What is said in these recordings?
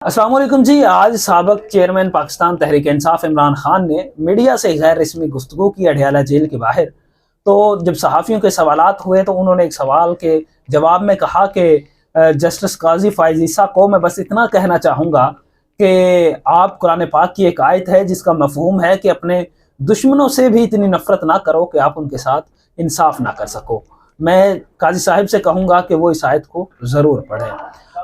अस्सलाम वालेकुम जी। आज साबिक चेयरमैन पाकिस्तान तहरीक इंसाफ इमरान खान ने मीडिया से गैर रस्मी गुफ्तगू की अडयाला जेल के बाहर। तो जब सहाफ़ियों के सवालात हुए तो उन्होंने एक सवाल के जवाब में कहा कि जस्टिस काजी फ़ाइज़ ईसा को मैं बस इतना कहना चाहूँगा कि आप कुरान पाक की एक आयत है जिसका मफ़हूम है कि अपने दुश्मनों से भी इतनी नफ़रत ना करो कि आप उनके साथ इंसाफ ना कर सको। मैं काजी साहिब से कहूँगा कि वो इस आयत को ज़रूर पढ़ें।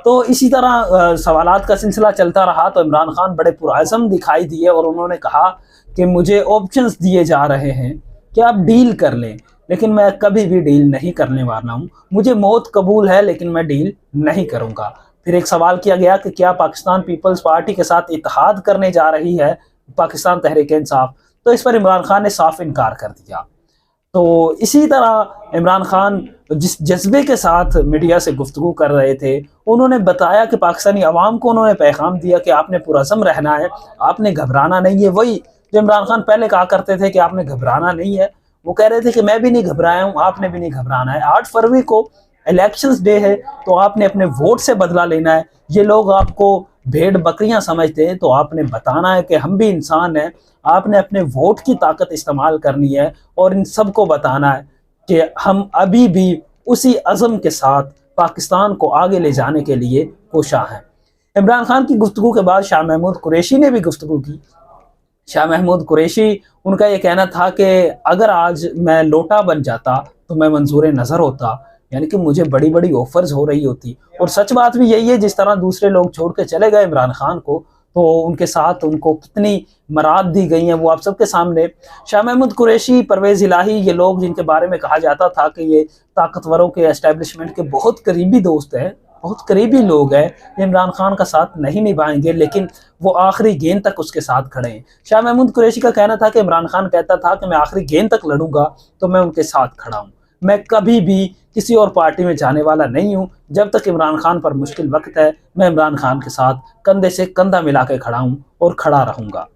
तो इसी तरह सवालात का सिलसिला चलता रहा तो इमरान खान बड़े पुरअज़्म दिखाई दिए और उन्होंने कहा कि मुझे ऑप्शंस दिए जा रहे हैं कि आप डील कर लें, लेकिन मैं कभी भी डील नहीं करने वाला हूँ। मुझे मौत कबूल है लेकिन मैं डील नहीं करूँगा। फिर एक सवाल किया गया कि क्या पाकिस्तान पीपल्स पार्टी के साथ इत्तेहाद करने जा रही है पाकिस्तान तहरीक इंसाफ, तो इस पर इमरान खान ने साफ इनकार कर दिया। तो इसी तरह इमरान खान जिस जज्बे के साथ मीडिया से गुफ्तगू कर रहे थे, उन्होंने बताया कि पाकिस्तानी अवाम को उन्होंने पैगाम दिया कि आपने पुरअज़्म रहना है, आपने घबराना नहीं है। वही जो इमरान खान पहले कहा करते थे कि आपने घबराना नहीं है, वो कह रहे थे कि मैं भी नहीं घबराया हूँ, आपने भी नहीं घबराना है। 8 फरवरी को इलेक्शंस डे है, तो आपने अपने वोट से बदला लेना है। ये लोग आपको भेड़ बकरियां समझते हैं, तो आपने बताना है कि हम भी इंसान हैं। आपने अपने वोट की ताकत इस्तेमाल करनी है और इन सब को बताना है कि हम अभी भी उसी अज़म के साथ पाकिस्तान को आगे ले जाने के लिए कोशां हैं। इमरान खान की गुफ्तगू के बाद शाह महमूद कुरैशी ने भी गुफ्तगू की। शाह महमूद कुरैशी, उनका ये कहना था कि अगर आज मैं लोटा बन जाता तो मैं मंजूर नज़र होता, यानी कि मुझे बड़ी बड़ी ऑफर्स हो रही होती। और सच बात भी यही है, जिस तरह दूसरे लोग छोड़ के चले गए इमरान खान को, तो उनके साथ उनको कितनी मराद दी गई हैं वो आप सबके सामने। शाह महमूद कुरैशी, परवेज़ इलाही, ये लोग जिनके बारे में कहा जाता था कि ये ताकतवरों के एस्टेब्लिशमेंट के बहुत करीबी दोस्त हैं, बहुत करीबी लोग हैं, ये इमरान खान का साथ नहीं निभाएंगे, लेकिन वो आखिरी गेंद तक उसके साथ खड़े हैं। शाह महमूद कुरैशी का कहना था कि इमरान खान कहता था कि मैं आखिरी गेंद तक लड़ूंगा, तो मैं उनके साथ खड़ा हूँ। मैं कभी भी किसी और पार्टी में जाने वाला नहीं हूँ। जब तक इमरान खान पर मुश्किल वक्त है, मैं इमरान खान के साथ कंधे से कंधा मिला के खड़ा हूँ और खड़ा रहूँगा।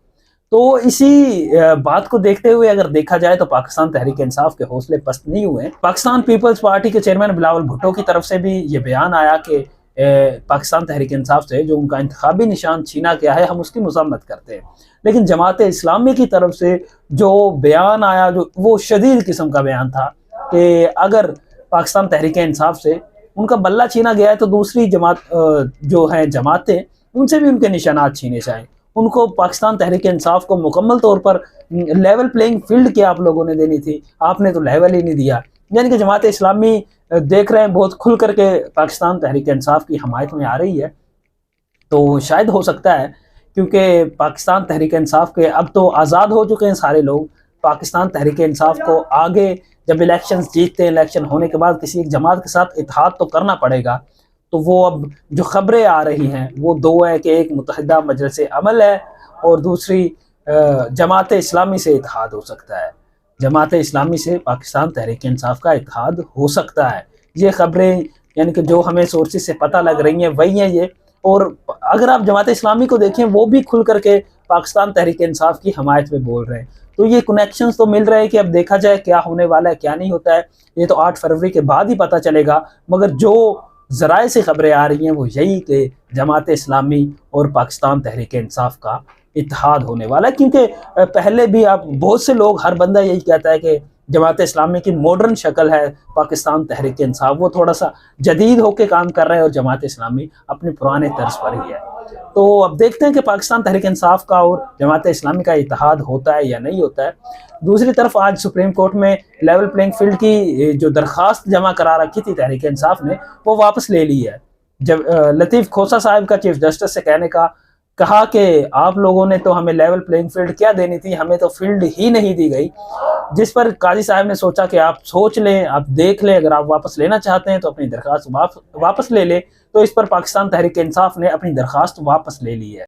तो इसी बात को देखते हुए अगर देखा जाए तो पाकिस्तान तहरीक इंसाफ के हौसले पस्त नहीं हुए। पाकिस्तान पीपल्स पार्टी के चेयरमैन बिलावल भुट्टो की तरफ से भी ये बयान आया कि पाकिस्तान तहरीक इंसाफ से जो उनका इंतखाबी निशान छीना गया है, हम उसकी मजम्मत करते हैं। लेकिन जमात इस्लामी की तरफ से जो बयान आया, जो वो शदीद किस्म का बयान था कि अगर पाकिस्तान तहरीक इंसाफ से उनका बल्ला छीना गया है तो दूसरी जमात जो है जमातें, उनसे भी उनके निशानात छीने जाएं। उनको पाकिस्तान तहरीक इंसाफ को मुकम्मल तौर पर लेवल प्लेइंग फील्ड की आप लोगों ने देनी थी, आपने तो लेवल ही नहीं दिया। यानी कि जमात इस्लामी देख रहे हैं बहुत खुल करके पाकिस्तान तहरीक इंसाफ की हमायत में आ रही है। तो शायद हो सकता है, क्योंकि पाकिस्तान तहरीक इंसाफ के अब तो आज़ाद हो चुके हैं सारे लोग। पाकिस्तान तहरीक इंसाफ को आगे जब इलेक्शंस जीतते हैं, इलेक्शन होने के बाद किसी एक जमात के साथ इत्तेहाद तो करना पड़ेगा। तो वो अब जो खबरें आ रही हैं वो दो है कि एक मुत्तहिदा मजलिस अमल है और दूसरी जमात इस्लामी से इत्तेहाद हो सकता है। जमात इस्लामी से पाकिस्तान तहरीक इंसाफ का इत्तेहाद हो सकता है। ये खबरें यानी कि जो हमें सोर्सेज से पता लग रही हैं वही हैं ये। और अगर आप जमात इस्लामी को देखें, वो भी खुल करके पाकिस्तान तहरीक इंसाफ की हमायत में बोल रहे हैं। तो ये कनेक्शंस तो मिल रहे हैं कि अब देखा जाए क्या होने वाला है क्या नहीं होता है, ये तो 8 फरवरी के बाद ही पता चलेगा। मगर जो ज़राए से खबरें आ रही हैं वो यही कि जमात इस्लामी और पाकिस्तान तहरीक इंसाफ का इत्तेहाद होने वाला है। क्योंकि पहले भी आप बहुत से लोग, हर बंदा यही कहता है कि जमात इस्लामी की मॉडर्न शक्ल है पाकिस्तान तहरीक इंसाफ, वो थोड़ा सा जदीद होकर काम कर रहे हैं और जमात इस्लामी अपने पुराने तर्ज पर ही है। तो अब देखते हैं कि पाकिस्तान तहरीक इंसाफ का और जमात इस्लामी का इत्तेहाद होता है या नहीं होता है। दूसरी तरफ आज सुप्रीम कोर्ट में लेवल प्लेइंग फील्ड की जो दरख्वास्त जमा करा रखी थी तहरीक इंसाफ ने, वो वापस ले ली है। जब लतीफ़ खोसा साहब का चीफ जस्टिस से कहने का कहा कि आप लोगों ने तो हमें लेवल प्लेइंग फील्ड क्या देनी थी, हमें तो फील्ड ही नहीं दी गई। जिस पर काजी साहब ने सोचा कि आप सोच लें, आप देख लें, अगर आप वापस लेना चाहते हैं तो अपनी दरख्वास्त वापस ले लें। तो इस पर पाकिस्तान तहरीक इंसाफ ने अपनी दरख्वास्त वापस ले ली है।